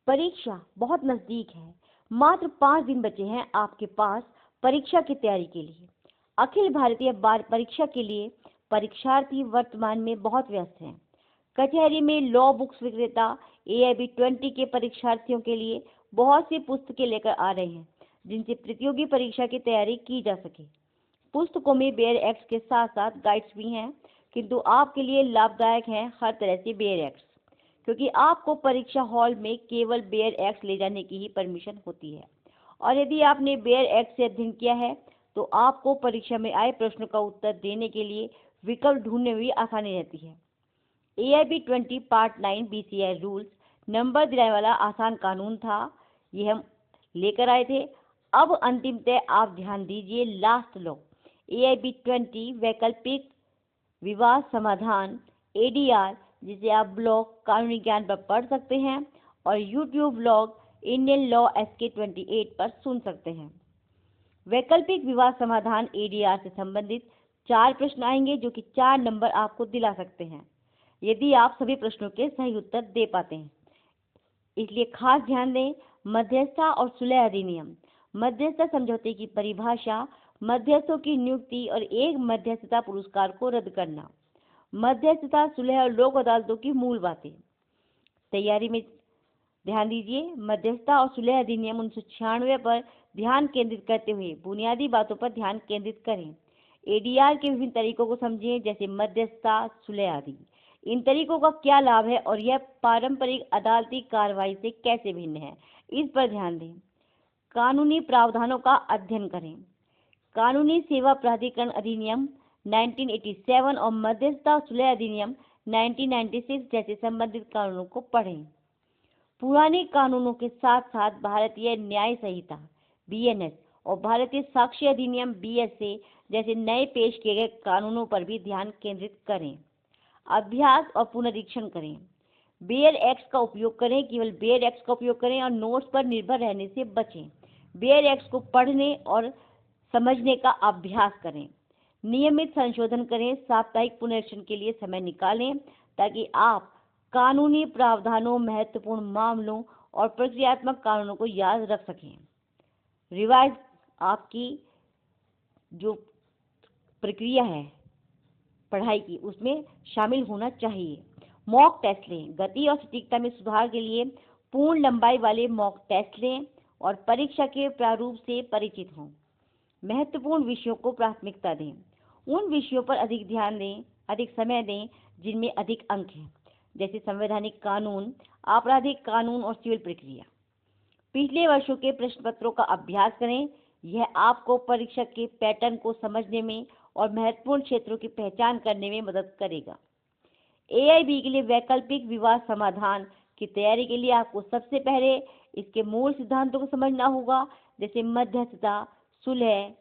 परीक्षा बहुत नजदीक है। मात्र 5 दिन बचे हैं आपके पास परीक्षा की तैयारी के लिए। अखिल भारतीय बार परीक्षा के लिए परीक्षार्थी वर्तमान में बहुत व्यस्त हैं। कचहरी में लॉ बुक्स विक्रेता AIB 20 के परीक्षार्थियों के लिए बहुत सी पुस्तकें लेकर आ रहे हैं जिनसे प्रतियोगी परीक्षा की तैयारी की जा सके। पुस्तकों में बेयर एक्ट्स के साथ साथ गाइड्स भी हैं, किंतु आपके लिए लाभदायक हैं हर तरह से बेयर एक्ट्स, क्योंकि आपको परीक्षा हॉल में केवल बेयर एक्ट्स ले जाने की ही परमिशन होती है। और यदि आपने बेयर एक्ट से अध्ययन किया है तो आपको परीक्षा में आए प्रश्नों का उत्तर देने के लिए विकल्प ढूंढने में भी आसानी रहती है। AIB 20 part 9 BCI rules number दिलाने वाला आसान कानून था, ये हम लेकर आए थे। अब अंतिमतः आप ध्यान दीजिए लास्ट लॉ AIB 20 वैकल्पिक विवाद समाधान ADR, जिसे आप ब्लॉग कानूनी ज्ञान पर पढ़ सकते हैं और YouTube blog Indian law SK 28 पर सुन सकते हैं। वैकल्पिक विवाद समाधान ADR से संबंधित 4 प्रश्न आएंगे जो कि 4 नंबर आपको दिला सकते हैं यदि आप सभी प्रश्नों के सही उत्तर दे पाते हैं। इसलिए खास ध्यान दें। मध्यस्थता और सुलह अधिनियम। मध्यस्थता समझौते की परिभाषा, मध्यस्थों की नियुक्ति और एक मध्यस्थता पुरस्कार को रद्द करना। मध्यस्थता, सुलह और लोक अदालतों की मूल बातें। तैयारी में ध्यान दीजिए। मध्यस्थता और सुलह अधिनियम 1996 पर ध्यान केंद्रित करते हुए बुनियादी बातों पर ध्यान केंद्रित करें। ADR के विभिन्न तरीकों को समझें, जैसे मध्यस्थता, सुलह आदि। इन तरीकों का क्या लाभ है और यह पारंपरिक अदालती कार्रवाई से कैसे भिन्न है, इस पर ध्यान दें। कानूनी प्रावधानों का अध्ययन करें। कानूनी सेवा प्राधिकरण अधिनियम 1987 और मध्यस्थता सुलह अधिनियम 1996 जैसे संबंधित कानूनों को पढ़ें। पुराने कानूनों के साथ साथ भारतीय न्याय संहिता BNS और भारतीय साक्ष्य अधिनियम BSA जैसे नए पेश किए गए कानूनों पर भी ध्यान केंद्रित करें। अभ्यास और पुनरीक्षण करें। बेयर एक्ट्स का उपयोग करें, केवल बेयर एक्ट्स का उपयोग करें और नोट्स पर निर्भर रहने से बचें। बेयर एक्ट्स को पढ़ने और समझने का अभ्यास करें। नियमित संशोधन करें। साप्ताहिक पुनरीक्षण के लिए समय निकालें ताकि आप कानूनी प्रावधानों, महत्वपूर्ण मामलों और प्रक्रियात्मक कानूनों को याद रख सकें। रिवाइज आपकी जो प्रक्रिया है पढ़ाई की, उसमें शामिल होना चाहिए। मॉक टेस्ट लें। गति और सटीकता में सुधार के लिए पूर्ण लंबाई वाले मॉक टेस्ट लें और परीक्षा के प्रारूप से परिचित हों। महत्वपूर्ण विषयों को प्राथमिकता दें। उन विषयों पर अधिक ध्यान दें, अधिक समय दें जिनमें अधिक अंक हैं, जैसे संवैधानिक कानून, आपराधिक कानून और सिविल प्रक्रिया। पिछले वर्षों के प्रश्न पत्रों का अभ्यास करें। यह आपको परीक्षा के पैटर्न को समझने में और महत्वपूर्ण क्षेत्रों की पहचान करने में मदद करेगा। AIB के लिए वैकल्पिक विवाद समाधान की तैयारी के लिए आपको सबसे पहले इसके मूल सिद्धांतों को समझना होगा, जैसे मध्यस्थता, सुलह।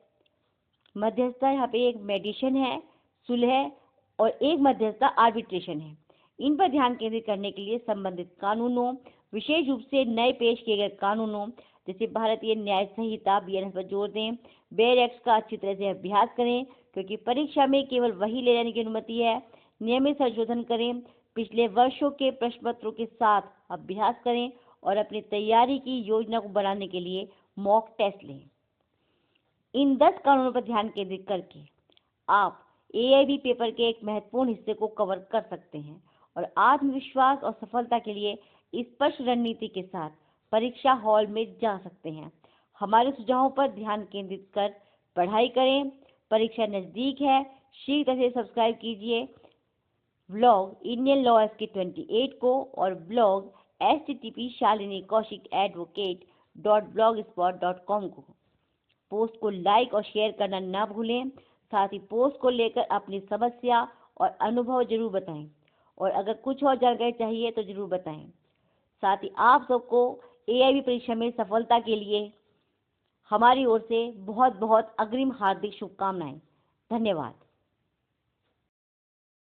मध्यस्थता यहाँ पे एक मेडिएशन है, सुलह और एक मध्यस्थता आर्बिट्रेशन है। इन पर ध्यान केंद्रित करने के लिए संबंधित कानूनों, विशेष रूप से नए पेश किए गए कानूनों जैसे भारतीय न्याय संहिता BNS पर जोर दें। बेयर एक्ट्स का अच्छी तरह से अभ्यास करें, क्योंकि परीक्षा में केवल वही ले जाने की अनुमति है। नियमित संशोधन करें। पिछले वर्षों के प्रश्न पत्रों के साथ अभ्यास करें और अपनी तैयारी की योजना को बनाने के लिए मॉक टेस्ट लें। इन 10 कानूनों पर ध्यान केंद्रित करके आप AIB पेपर के एक महत्वपूर्ण हिस्से को कवर कर सकते हैं और आत्मविश्वास और सफलता के लिए स्पष्ट रणनीति के साथ परीक्षा हॉल में जा सकते हैं। हमारे सुझावों पर ध्यान केंद्रित कर पढ़ाई करें। परीक्षा नजदीक है। शीघ्र से सब्सक्राइब कीजिए ब्लॉग इंडियन लॉ SK 28 को और ब्लॉग http://shalini-kaushik@vocate.blogspot.com को। पोस्ट को लाइक और शेयर करना ना भूलें। साथ ही पोस्ट को लेकर अपनी समस्या और अनुभव जरूर बताएं और अगर कुछ और जानकारी चाहिए तो जरूर बताएं। साथ ही आप सबको AIB परीक्षा में सफलता के लिए हमारी ओर से बहुत बहुत अग्रिम हार्दिक शुभकामनाएं। धन्यवाद।